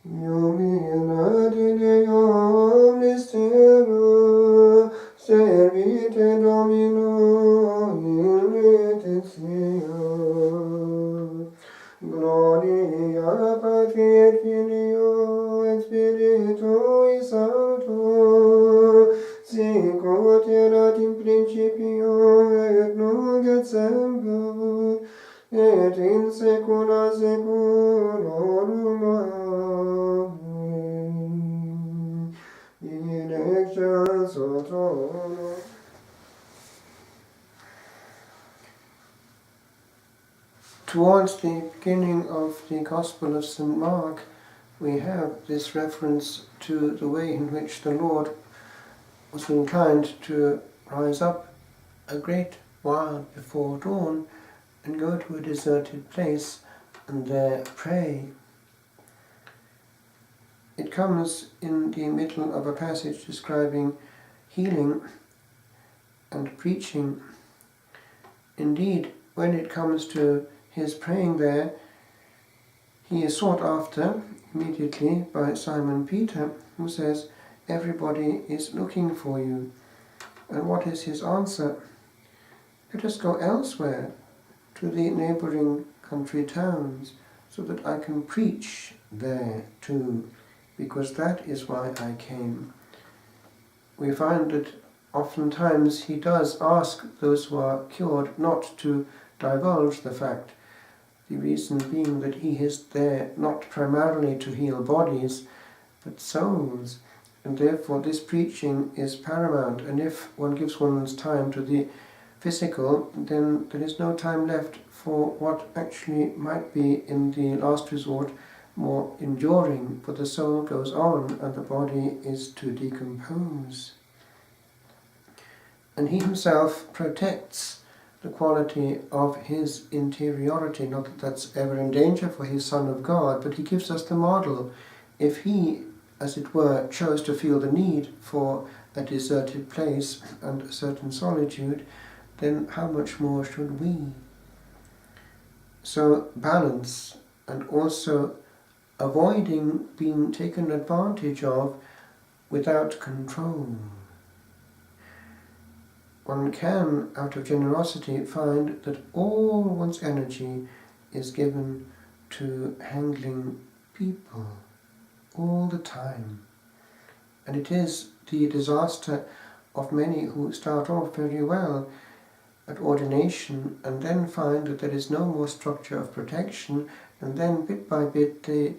Illuminati Deum mystero, servite Domino in retentio. Gloria Patri et Filio et Spiritui Sancto, sic ut erat in principio et nunc et semper, et in saecula saeculorum. Amen. In excelsis Trono. Towards the beginning of the Gospel of St. Mark, we have this reference to the way in which the Lord was inclined to rise up a great while before dawn and go to a deserted place and there pray. It comes in the middle of a passage describing healing and preaching. Indeed, when it comes to his praying there, he is sought after immediately by Simon Peter, who says, "Everybody is looking for you." And what is his answer? "Let us go elsewhere, to the neighboring country towns, so that I can preach there too, because that is why I came." We find that oftentimes he does ask those who are cured not to divulge the fact, the reason being that he is there not primarily to heal bodies, but souls, and therefore this preaching is paramount. And if one gives one's time to the physical, then there is no time left for what actually might be, in the last resort, more enduring, for the soul goes on and the body is to decompose. And he himself protects the quality of his interiority, not that that's ever in danger for his Son of God, but he gives us the model. If he, as it were, chose to feel the need for a deserted place and a certain solitude, then how much more should we? So balance, and also avoiding being taken advantage of without control. One can, out of generosity, find that all one's energy is given to handling people all the time. And it is the disaster of many who start off very well at ordination and then find that there is no more structure of protection, and then bit by bit they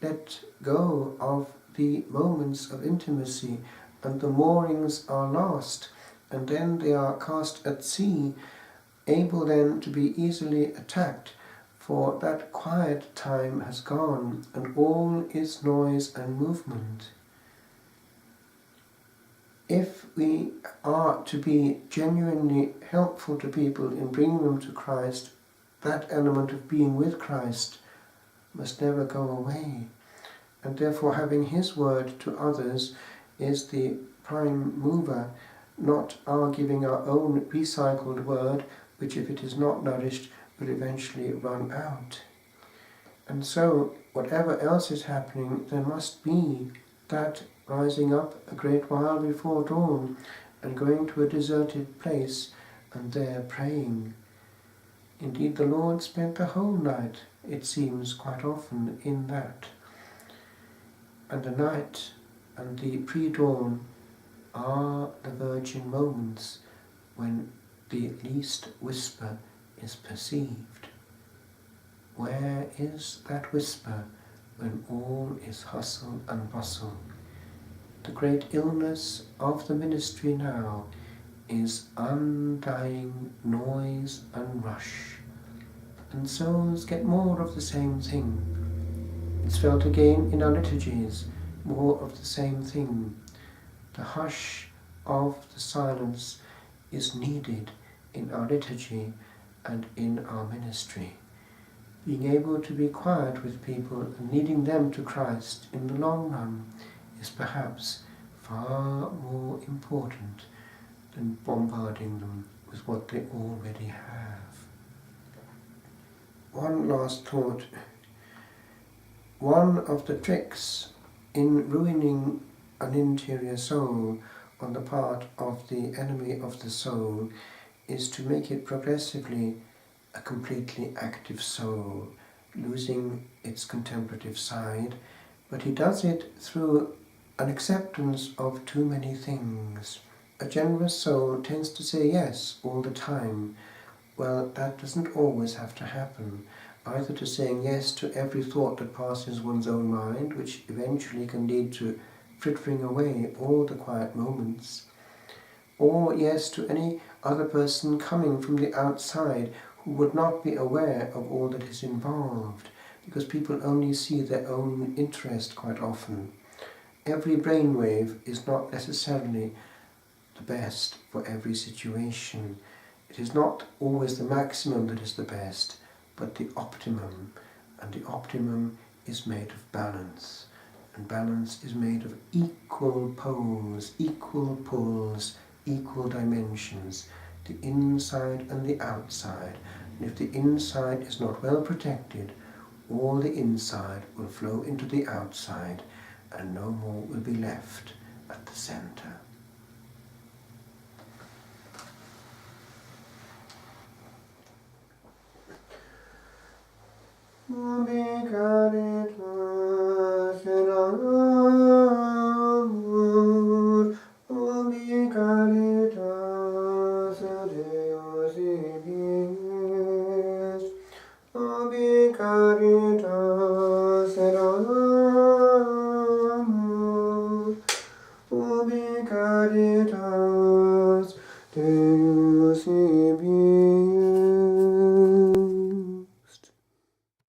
let go of the moments of intimacy and the moorings are lost. And then they are cast at sea, able then to be easily attacked, for that quiet time has gone, and all is noise and movement. If we are to be genuinely helpful to people in bringing them to Christ, that element of being with Christ must never go away. And therefore having his word to others is the prime mover, not our giving our own recycled word, which if it is not nourished will eventually run out. And so, whatever else is happening, there must be that rising up a great while before dawn and going to a deserted place and there praying. Indeed, the Lord spent the whole night, it seems, quite often in that. And the night and the pre-dawn are the virgin moments when the least whisper is perceived. Where is that whisper when all is hustle and bustle? The great illness of the ministry now is undying noise and rush, and souls get more of the same thing. It's felt again in our liturgies, more of the same thing. The hush of the silence is needed in our liturgy and in our ministry. Being able to be quiet with people and leading them to Christ in the long run is perhaps far more important than bombarding them with what they already have. One last thought. one of the tricks in ruining an interior soul on the part of the enemy of the soul is to make it progressively a completely active soul, losing its contemplative side, but he does it through an acceptance of too many things. A generous soul tends to say yes all the time. Well, that doesn't always have to happen, either to saying yes to every thought that passes one's own mind, which eventually can lead to frittering away all the quiet moments, or yes to any other person coming from the outside who would not be aware of all that is involved, because people only see their own interest quite often. Every brainwave is not necessarily the best for every situation. It is not always the maximum that is the best, but the optimum. And the optimum is made of balance. And balance is made of equal poles, equal pulls, equal dimensions, the inside and the outside. And if the inside is not well protected, all the inside will flow into the outside, and no more will be left at the center. Ubi caritas et amor, ubi caritas et Deus ibis, ubi caritas